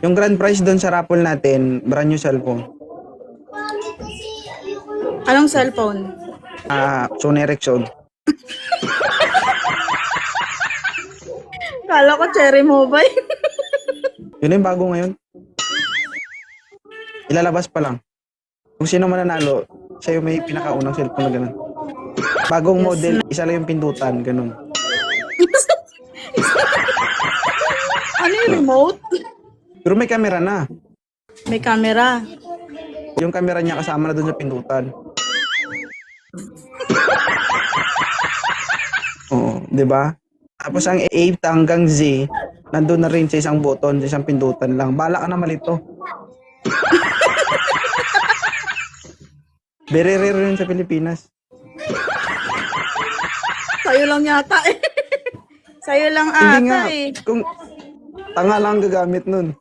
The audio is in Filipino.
Yung grand prize doon sa raffle natin, brand new cellphone. Anong cellphone? Sony Ericsson. Kala ko Cherry Mobile. Yun yung bago ngayon. Ilalabas pa lang. Kung sino mananalo, siya yung may pinakaunang cellphone na ganun. Bagong model, isa lang yung pindutan, ganun. Ano yung remote? Pero may camera na. May camera. Yung camera niya kasama na doon sa pindutan. Oo, 'di ba? Tapos ang A hanggang Z, nandun na rin sa isang button, sa isang pindutan lang. Bala ka na malito. Very rare yun sa Pilipinas. Sa'yo lang yata eh. Sa'yo lang Hindi nga, ata eh. kung tanga lang gagamit nun.